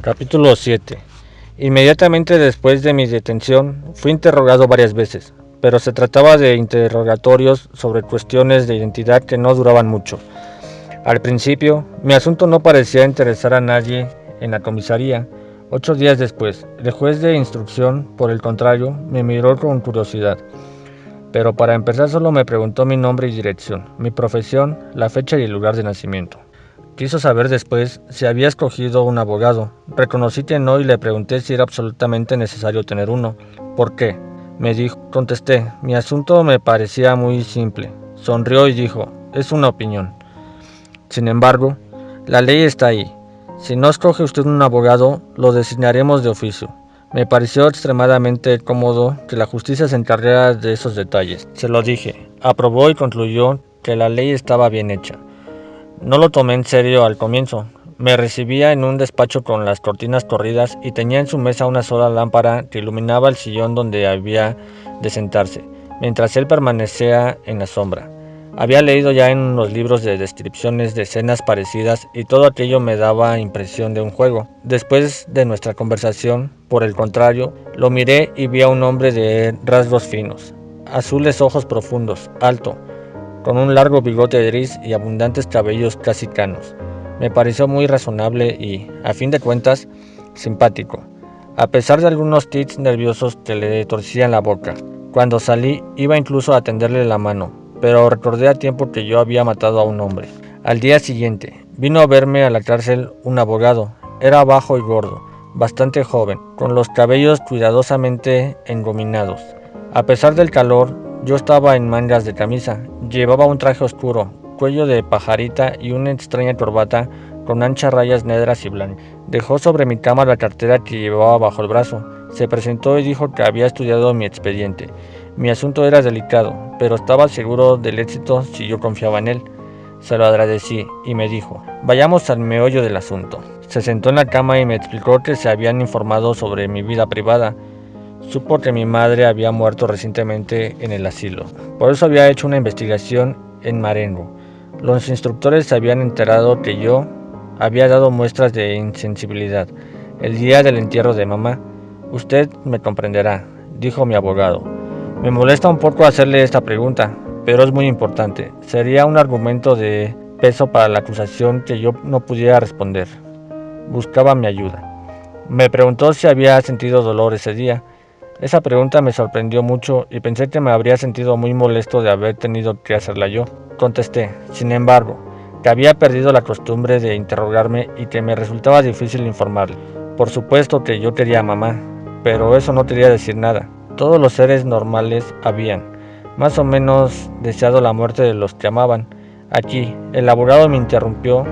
Capítulo 7. Inmediatamente después de mi detención, fui interrogado varias veces, pero se trataba de interrogatorios sobre cuestiones de identidad que no duraban mucho. Al principio, mi asunto no parecía interesar a nadie en la comisaría. 8 días después, el juez de instrucción, por el contrario, me miró con curiosidad. Pero para empezar solo me preguntó mi nombre y dirección, mi profesión, la fecha y el lugar de nacimiento. Quiso saber después si había escogido un abogado. Reconocí que no y le pregunté si era absolutamente necesario tener uno. ¿Por qué? Me dijo. Contesté, mi asunto me parecía muy simple. Sonrió y dijo, es una opinión. Sin embargo, la ley está ahí. Si no escoge usted un abogado, lo designaremos de oficio. Me pareció extremadamente cómodo que la justicia se encargara de esos detalles. Se lo dije. Aprobó y concluyó que la ley estaba bien hecha. No lo tomé en serio al comienzo. Me recibía en un despacho con las cortinas corridas y tenía en su mesa una sola lámpara que iluminaba el sillón donde había de sentarse, mientras él permanecía en la sombra. Había leído ya en los libros de descripciones de escenas parecidas y todo aquello me daba impresión de un juego. Después de nuestra conversación, por el contrario, lo miré y vi a un hombre de rasgos finos, azules ojos profundos, alto, con un largo bigote gris y abundantes cabellos casi canos. Me pareció muy razonable y, a fin de cuentas, simpático, a pesar de algunos tics nerviosos que le torcían la boca. Cuando salí, iba incluso a tenderle la mano, pero recordé a tiempo que yo había matado a un hombre. Al día siguiente, vino a verme a la cárcel un abogado. Era bajo y gordo, bastante joven, con los cabellos cuidadosamente engominados. A pesar del calor, yo estaba en mangas de camisa. Llevaba un traje oscuro, cuello de pajarita y una extraña corbata con anchas rayas negras y blancas. Dejó sobre mi cama la cartera que llevaba bajo el brazo. Se presentó y dijo que había estudiado mi expediente. Mi asunto era delicado, pero estaba seguro del éxito si yo confiaba en él. Se lo agradecí y me dijo, vayamos al meollo del asunto. Se sentó en la cama y me explicó que se habían informado sobre mi vida privada. Supo que mi madre había muerto recientemente en el asilo. Por eso había hecho una investigación en Marengo. Los instructores se habían enterado que yo había dado muestras de insensibilidad el día del entierro de mamá. Usted me comprenderá, dijo mi abogado. Me molesta un poco hacerle esta pregunta, pero es muy importante. Sería un argumento de peso para la acusación que yo no pudiera responder. Buscaba mi ayuda. Me preguntó si había sentido dolor ese día. Esa pregunta me sorprendió mucho y pensé que me habría sentido muy molesto de haber tenido que hacerla yo. Contesté, sin embargo, que había perdido la costumbre de interrogarme y que me resultaba difícil informarle. Por supuesto que yo quería a mamá, pero eso no quería decir nada. Todos los seres normales habían, más o menos, deseado la muerte de los que amaban. Aquí, el abogado me interrumpió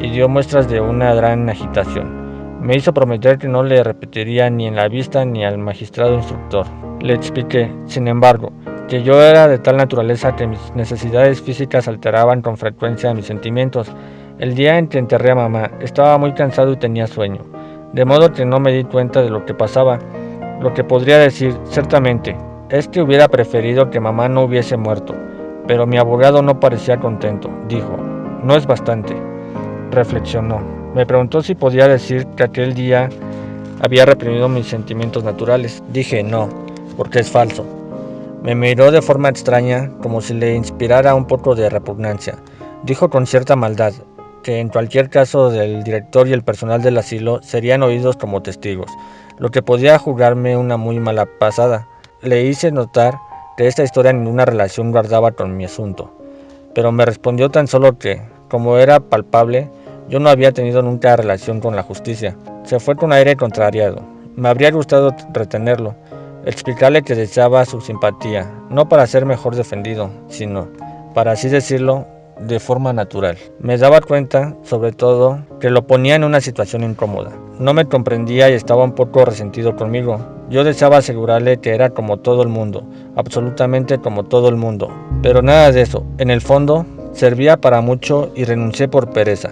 y dio muestras de una gran agitación. Me hizo prometer que no le repetiría ni en la vista ni al magistrado instructor. Le expliqué, sin embargo, que yo era de tal naturaleza que mis necesidades físicas alteraban con frecuencia mis sentimientos. El día en que enterré a mamá, estaba muy cansado y tenía sueño, de modo que no me di cuenta de lo que pasaba. Lo que podría decir, ciertamente, es que hubiera preferido que mamá no hubiese muerto, pero mi abogado no parecía contento. Dijo, no es bastante. Reflexionó. Me preguntó si podía decir que aquel día había reprimido mis sentimientos naturales. Dije no, porque es falso. Me miró de forma extraña, como si le inspirara un poco de repugnancia. Dijo con cierta maldad que en cualquier caso el director y el personal del asilo serían oídos como testigos, lo que podía jugarme una muy mala pasada. Le hice notar que esta historia ninguna relación guardaba con mi asunto, pero me respondió tan solo que, como era palpable, yo no había tenido nunca relación con la justicia. Se fue con aire contrariado. Me habría gustado retenerlo, explicarle que deseaba su simpatía, no para ser mejor defendido, sino, para así decirlo, de forma natural. Me daba cuenta, sobre todo, que lo ponía en una situación incómoda. No me comprendía y estaba un poco resentido conmigo. Yo deseaba asegurarle que era como todo el mundo, absolutamente como todo el mundo, pero nada de eso. En el fondo, servía para mucho y renuncié por pereza.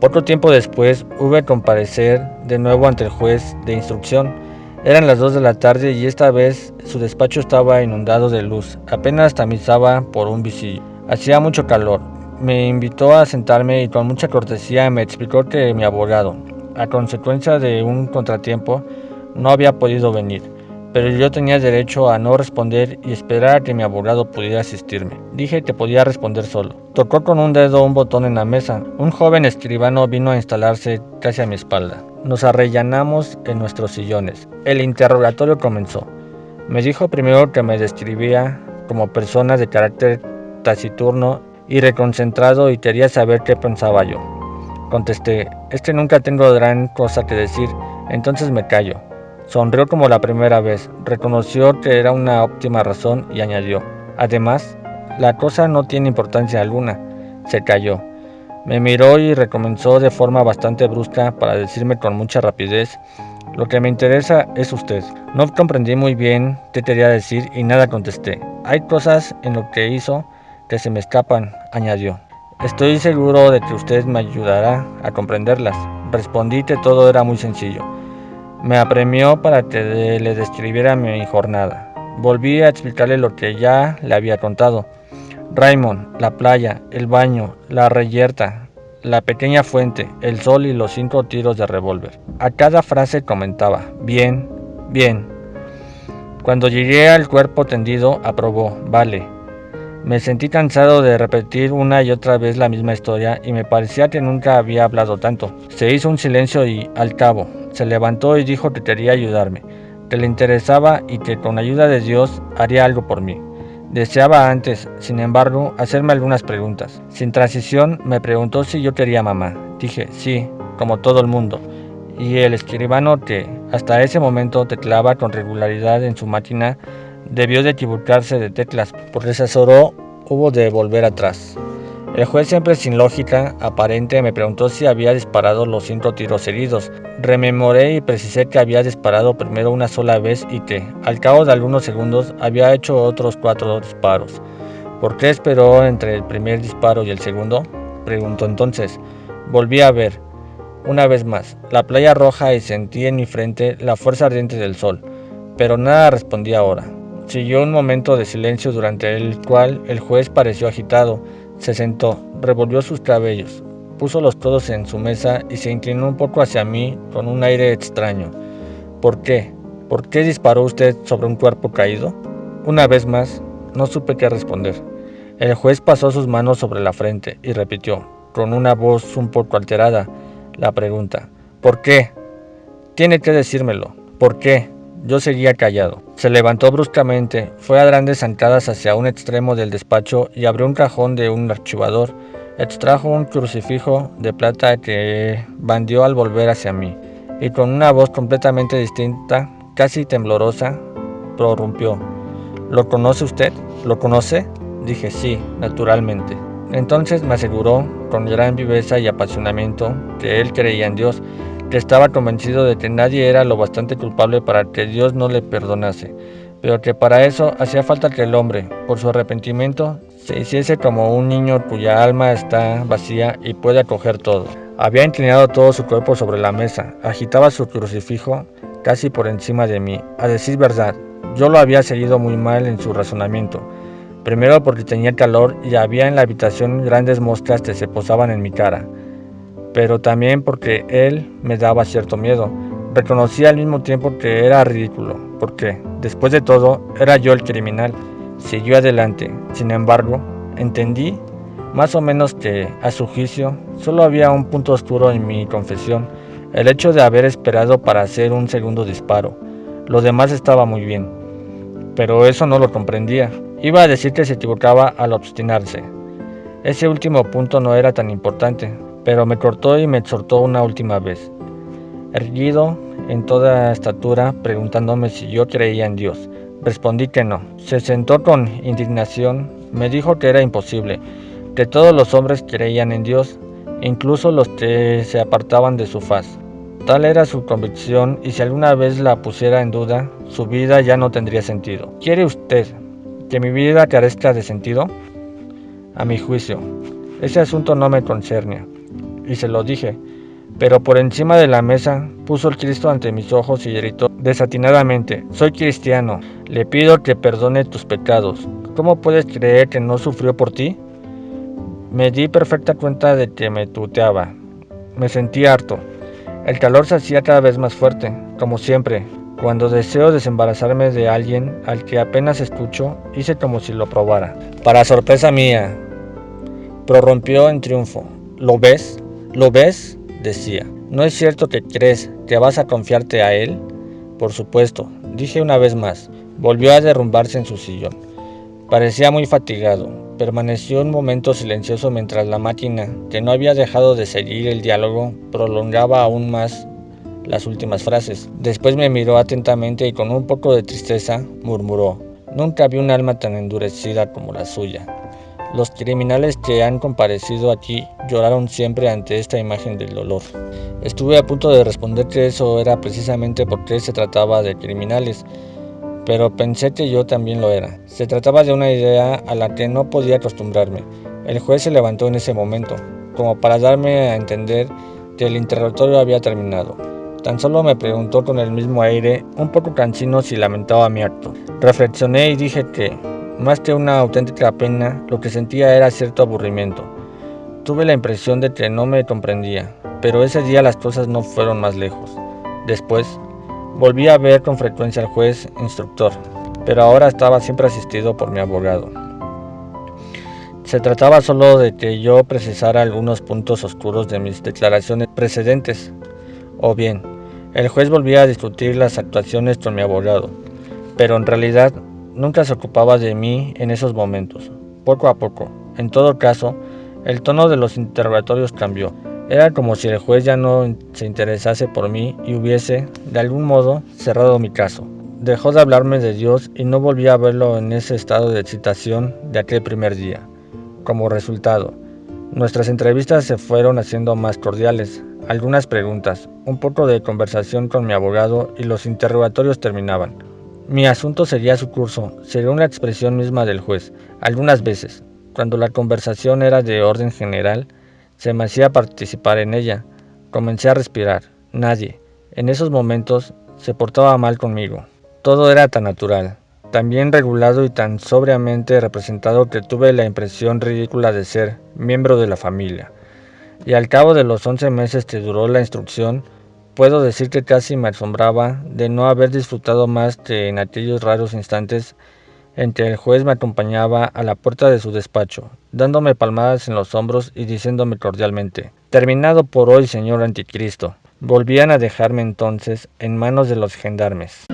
Poco tiempo después hube que comparecer de nuevo ante el juez de instrucción. Eran las 2 de la tarde y esta vez su despacho estaba inundado de luz, apenas tamizaba por un visillo. Hacía mucho calor. Me invitó a sentarme y con mucha cortesía me explicó que mi abogado, A consecuencia de un contratiempo, no había podido venir, pero yo tenía derecho a no responder y esperar a que mi abogado pudiera asistirme. Dije que podía responder solo. Tocó con un dedo un botón en la mesa. Un joven escribano vino a instalarse casi a mi espalda. Nos arrellanamos en nuestros sillones. El interrogatorio comenzó. Me dijo primero que me describía como persona de carácter taciturno y reconcentrado y quería saber qué pensaba yo. Contesté, es que nunca tengo gran cosa que decir, entonces me callo. Sonrió como la primera vez, reconoció que era una óptima razón y añadió, además, la cosa no tiene importancia alguna. Se calló. Me miró y recomenzó de forma bastante brusca para decirme con mucha rapidez, lo que me interesa es usted. No comprendí muy bien qué quería decir y nada contesté. Hay cosas en lo que hizo que se me escapan, añadió. Estoy seguro de que usted me ayudará a comprenderlas. Respondí que todo era muy sencillo. Me apremió para que le describiera mi jornada. Volví a explicarle lo que ya le había contado. Raymond, la playa, el baño, la reyerta, la pequeña fuente, el sol y los 5 tiros de revólver. A cada frase comentaba, bien, bien. Cuando llegué al cuerpo tendido, aprobó, vale. Me sentí cansado de repetir una y otra vez la misma historia y me parecía que nunca había hablado tanto. Se hizo un silencio y, al cabo, se levantó y dijo que quería ayudarme, que le interesaba y que con ayuda de Dios haría algo por mí. Deseaba antes, sin embargo, hacerme algunas preguntas. Sin transición me preguntó si yo quería mamá. Dije, sí, como todo el mundo. Y el escribano que, hasta ese momento, teclaba con regularidad en su máquina, debió de equivocarse de teclas, porque se azoró, hubo de volver atrás. El juez, siempre sin lógica aparente, me preguntó si había disparado los 5 tiros heridos. Rememoré y precisé que había disparado primero una sola vez y que, al cabo de algunos segundos, había hecho otros 4 disparos. ¿Por qué esperó entre el primer disparo y el segundo?, preguntó entonces. Volví a ver, una vez más, la playa roja y sentí en mi frente la fuerza ardiente del sol, pero nada respondí ahora. Siguió un momento de silencio durante el cual el juez pareció agitado. Se sentó, revolvió sus cabellos, puso los codos en su mesa y se inclinó un poco hacia mí con un aire extraño. ¿Por qué? ¿Por qué disparó usted sobre un cuerpo caído? Una vez más, no supe qué responder. El juez pasó sus manos sobre la frente y repitió, con una voz un poco alterada, la pregunta. ¿Por qué? Tiene que decírmelo. ¿Por qué? Yo seguía callado. Se levantó bruscamente, fue a grandes zancadas hacia un extremo del despacho y abrió un cajón de un archivador. Extrajo un crucifijo de plata que bandió al volver hacia mí, y con una voz completamente distinta, casi temblorosa, prorrumpió. ¿Lo conoce usted? ¿Lo conoce? Dije sí, naturalmente. Entonces me aseguró, con gran viveza y apasionamiento, que él creía en Dios, que estaba convencido de que nadie era lo bastante culpable para que Dios no le perdonase, pero que para eso hacía falta que el hombre, por su arrepentimiento, se hiciese como un niño cuya alma está vacía y puede acoger todo. Había inclinado todo su cuerpo sobre la mesa, agitaba su crucifijo casi por encima de mí. A decir verdad, yo lo había seguido muy mal en su razonamiento, primero porque tenía calor y había en la habitación grandes moscas que se posaban en mi cara, pero también porque él me daba cierto miedo. Reconocía al mismo tiempo que era ridículo, porque, después de todo, era yo el criminal. Siguió adelante. Sin embargo, entendí, más o menos que, a su juicio, solo había un punto oscuro en mi confesión, el hecho de haber esperado para hacer un segundo disparo. Lo demás estaba muy bien, pero eso no lo comprendía. Iba a decir que se equivocaba al obstinarse. Ese último punto no era tan importante, pero me cortó y me exhortó una última vez. Erguido en toda estatura, preguntándome si yo creía en Dios. Respondí que no. Se sentó con indignación, me dijo que era imposible, que todos los hombres creían en Dios, incluso los que se apartaban de su faz. Tal era su convicción, y si alguna vez la pusiera en duda, su vida ya no tendría sentido. ¿Quiere usted que mi vida carezca de sentido? A mi juicio, ese asunto no me concierne. Y se lo dije, pero por encima de la mesa puso el Cristo ante mis ojos y gritó desatinadamente, soy cristiano, le pido que perdone tus pecados. ¿Cómo puedes creer que no sufrió por ti? Me di perfecta cuenta de que me tuteaba. Me sentí harto. El calor se hacía cada vez más fuerte, como siempre. Cuando deseo desembarazarme de alguien al que apenas escucho, hice como si lo probara. Para sorpresa mía, prorrumpió en triunfo. ¿Lo ves? ¿Lo ves?, decía. ¿No es cierto que crees que vas a confiarte a él? Por supuesto, dije una vez más. Volvió a derrumbarse en su sillón. Parecía muy fatigado. Permaneció un momento silencioso mientras la máquina, que no había dejado de seguir el diálogo, prolongaba aún más las últimas frases. Después me miró atentamente y con un poco de tristeza murmuró: nunca vi un alma tan endurecida como la suya. Los criminales que han comparecido aquí lloraron siempre ante esta imagen del dolor. Estuve a punto de responder que eso era precisamente porque se trataba de criminales, pero pensé que yo también lo era. Se trataba de una idea a la que no podía acostumbrarme. El juez se levantó en ese momento, como para darme a entender que el interrogatorio había terminado. Tan solo me preguntó con el mismo aire, un poco cansino, si lamentaba mi acto. Reflexioné y dije que, más que una auténtica pena, lo que sentía era cierto aburrimiento. Tuve la impresión de que no me comprendía, pero ese día las cosas no fueron más lejos. Después, volví a ver con frecuencia al juez instructor, pero ahora estaba siempre asistido por mi abogado. Se trataba solo de que yo precisara algunos puntos oscuros de mis declaraciones precedentes. O bien, el juez volvía a discutir las actuaciones con mi abogado, pero en realidad nunca se ocupaba de mí en esos momentos. Poco a poco, en todo caso, el tono de los interrogatorios cambió. Era como si el juez ya no se interesase por mí y hubiese, de algún modo, cerrado mi caso. Dejó de hablarme de Dios y no volví a verlo en ese estado de excitación de aquel primer día. Como resultado, nuestras entrevistas se fueron haciendo más cordiales. Algunas preguntas, un poco de conversación con mi abogado y los interrogatorios terminaban. Mi asunto seguía su curso, según la expresión misma del juez. Algunas veces, cuando la conversación era de orden general, se me hacía participar en ella. Comencé a respirar. Nadie, en esos momentos, se portaba mal conmigo. Todo era tan natural, tan bien regulado y tan sobriamente representado que tuve la impresión ridícula de ser miembro de la familia. Y al cabo de los 11 meses que duró la instrucción, puedo decir que casi me asombraba de no haber disfrutado más que en aquellos raros instantes en que el juez me acompañaba a la puerta de su despacho, dándome palmadas en los hombros y diciéndome cordialmente: terminado por hoy, señor Anticristo. Volvían a dejarme entonces en manos de los gendarmes.